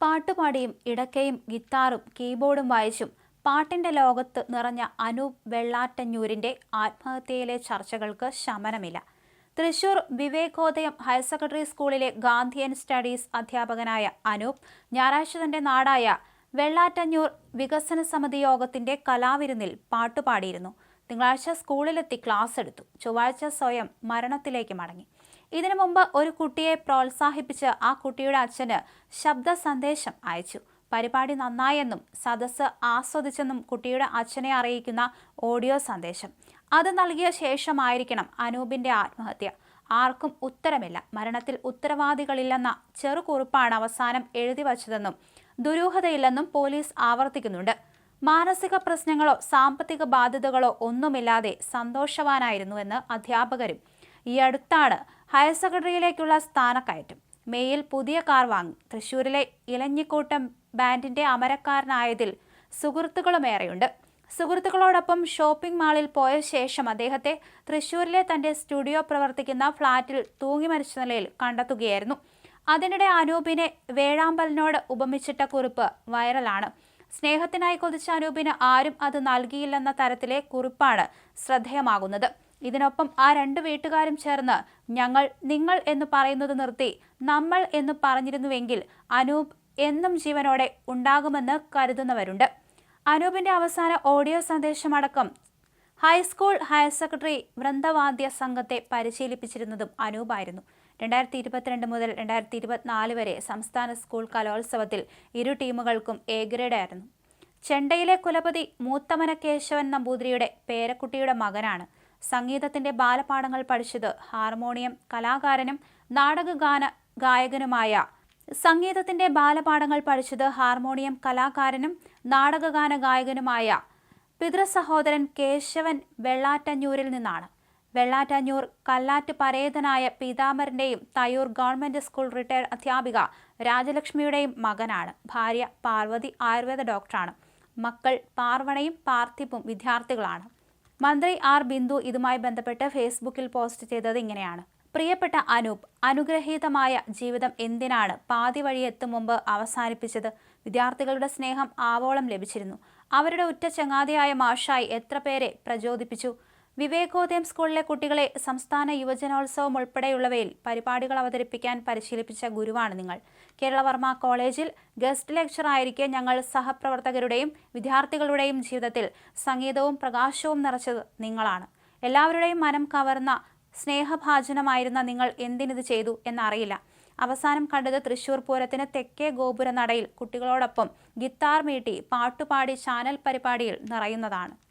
പാട്ടുപാടിയും ഇടയ്ക്കയും ഗിത്താറും കീബോർഡും വായിച്ചും പാട്ടിന്റെ ലോകത്ത് നിറഞ്ഞ അനൂപ് വെള്ളാറ്റഞ്ഞൂരിന്റെ ആത്മഹത്യയിലെ ചർച്ചകൾക്ക് ശമനമില്ല. തൃശൂർ വിവേകോദയം ഹയർ സെക്കൻഡറി സ്കൂളിലെ ഗാന്ധിയൻ സ്റ്റഡീസ് അധ്യാപകനായ അനൂപ് ഞായറാഴ്ച തന്റെ നാടായ വെള്ളാറ്റഞ്ഞൂർ വികസന സമിതി യോഗത്തിന്റെ കലാവിരുന്നിൽ പാട്ടുപാടിയിരുന്നു. തിങ്കളാഴ്ച സ്കൂളിലെത്തി ക്ലാസ് എടുത്തു. ചൊവ്വാഴ്ച സ്വയം മരണത്തിലേക്ക് മടങ്ങി. ഇതിനു മുമ്പ് ഒരു കുട്ടിയെ പ്രോത്സാഹിപ്പിച്ച് ആ കുട്ടിയുടെ അച്ഛന് ശബ്ദ സന്ദേശം അയച്ചു. പരിപാടി നന്നായെന്നും സദസ്സ് ആസ്വദിച്ചെന്നും കുട്ടിയുടെ അച്ഛനെ അറിയിക്കുന്ന ഓഡിയോ സന്ദേശം. അത് നൽകിയ ശേഷമായിരിക്കണം അനൂപിന്റെ ആത്മഹത്യ. ആർക്കും ഉത്തരമില്ല. മരണത്തിൽ ഉത്തരവാദികളില്ലെന്ന ചെറുകുറിപ്പാണ് അവസാനം എഴുതി വച്ചതെന്നും ദുരൂഹതയില്ലെന്നും പോലീസ് ആവർത്തിക്കുന്നുണ്ട്. മാനസിക പ്രശ്നങ്ങളോ സാമ്പത്തിക ബാധ്യതകളോ ഒന്നുമില്ലാതെ സന്തോഷവാനായിരുന്നുവെന്ന് അധ്യാപകരും. ഈ അടുത്താണ് ഹയർ സെക്കൻഡറിയിലേക്കുള്ള സ്ഥാനക്കയറ്റം. മേയിൽ പുതിയ കാർ വാങ്ങി. തൃശൂരിലെ ഇലഞ്ഞിക്കൂട്ടം ബാൻഡിന്റെ അമരക്കാരനായതിൽ സുഹൃത്തുക്കളുമേറെയുണ്ട്. സുഹൃത്തുക്കളോടൊപ്പം ഷോപ്പിംഗ് മാളിൽ പോയ ശേഷം അദ്ദേഹത്തെ തൃശൂരിലെ തന്റെ സ്റ്റുഡിയോ പ്രവർത്തിക്കുന്ന ഫ്ളാറ്റിൽ തൂങ്ങി മരിച്ച നിലയിൽ കണ്ടെത്തുകയായിരുന്നു. അതിനിടെ അനൂപിനെ വേഴാമ്പലിനോട് ഉപമിച്ചിട്ട കുറിപ്പ് വൈറലാണ്. സ്നേഹത്തിനായി കൊതിച്ച അനൂപിന് ആരും അത് നൽകിയില്ലെന്ന തരത്തിലെ കുറിപ്പാണ് ശ്രദ്ധേയമാകുന്നത്. ഇതിനൊപ്പം ആ രണ്ട് വീട്ടുകാരും ചേർന്ന് ഞങ്ങൾ നിങ്ങൾ എന്ന് പറയുന്നത് നിർത്തി നമ്മൾ എന്ന് പറഞ്ഞിരുന്നുവെങ്കിൽ അനൂപ് എന്നും ജീവനോടെ ഉണ്ടാകുമെന്ന് കരുതുന്നവരുണ്ട്. അനൂപിന്റെ അവസാന ഓഡിയോ സന്ദേശമടക്കം ഹൈസ്കൂൾ ഹയർ സെക്കൻഡറി വൃന്ദവാദ്യ സംഘത്തെ പരിശീലിപ്പിച്ചിരുന്നതും അനൂപായിരുന്നു. 2022 മുതൽ 2024 വരെ സംസ്ഥാന സ്കൂൾ കലോത്സവത്തിൽ ഇരു ടീമുകൾക്കും എ ഗ്രേഡായിരുന്നു. ചെണ്ടയിലെ കുലപതി മൂത്തമന കേശവൻ നമ്പൂതിരിയുടെ പേരക്കുട്ടിയുടെ മകനാണ്. സംഗീതത്തിന്റെ ബാലപാഠങ്ങൾ പഠിച്ചത് ഹാർമോണിയം കലാകാരനും നാടകഗാന ഗായകനുമായ പിതൃസഹോദരൻ കേശവൻ വെള്ളാറ്റഞ്ഞൂരിൽ നിന്നാണ്. വെള്ളാറ്റഞ്ഞൂർ കല്ലാറ്റ് പരേതനായ പീതാംബരന്റെയും തയ്യൂർ ഗവൺമെന്റ് സ്കൂൾ റിട്ടയർഡ് അധ്യാപിക രാജലക്ഷ്മിയുടെയും മകനാണ്. ഭാര്യ പാർവതി ആയുർവേദ ഡോക്ടറാണ്. മക്കൾ പാർവണയും പാർത്ഥിവും വിദ്യാർത്ഥികളാണ്. മന്ത്രി ആർ ബിന്ദു ഇതുമായി ബന്ധപ്പെട്ട് ഫേസ്ബുക്കിൽ പോസ്റ്റ് ചെയ്തത് ഇങ്ങനെയാണ്: പ്രിയപ്പെട്ട അനൂപ്, അനുഗ്രഹീതമായ ജീവിതം എന്തിനാണ് പാതി വഴി എത്തും മുമ്പ് അവസാനിപ്പിച്ചത്? വിദ്യാർത്ഥികളുടെ സ്നേഹം ആവോളം ലഭിച്ചിരുന്നു. അവരുടെ ഉറ്റ ചങ്ങാതിയായ മാഷായി എത്ര പേരെ പ്രചോദിപ്പിച്ചു. വിവേകോദയം സ്കൂളിലെ കുട്ടികളെ സംസ്ഥാന യുവജനോത്സവം ഉൾപ്പെടെയുള്ളവയിൽ പരിപാടികൾ അവതരിപ്പിക്കാൻ പരിശീലിപ്പിച്ച ഗുരുവാണ് നിങ്ങൾ. കേരളവർമ്മ കോളേജിൽ ഗസ്റ്റ് ലെക്ചറായിരിക്കെ ഞങ്ങൾ സഹപ്രവർത്തകരുടെയും വിദ്യാർത്ഥികളുടെയും ജീവിതത്തിൽ സംഗീതവും പ്രകാശവും നിറച്ചത് നിങ്ങളാണ്. എല്ലാവരുടെയും മനം കവർന്ന സ്നേഹഭാജനമായിരുന്ന നിങ്ങൾ എന്തിനിത് ചെയ്തു എന്നറിയില്ല. അവസാനം കണ്ടത് തൃശൂർ പൂരത്തിന് തെക്കേ ഗോപുര നടയിൽ കുട്ടികളോടൊപ്പം ഗിത്താർ മീട്ടി പാട്ടുപാടി ചാനൽ പരിപാടിയിൽ നിറയുന്നതാണ്.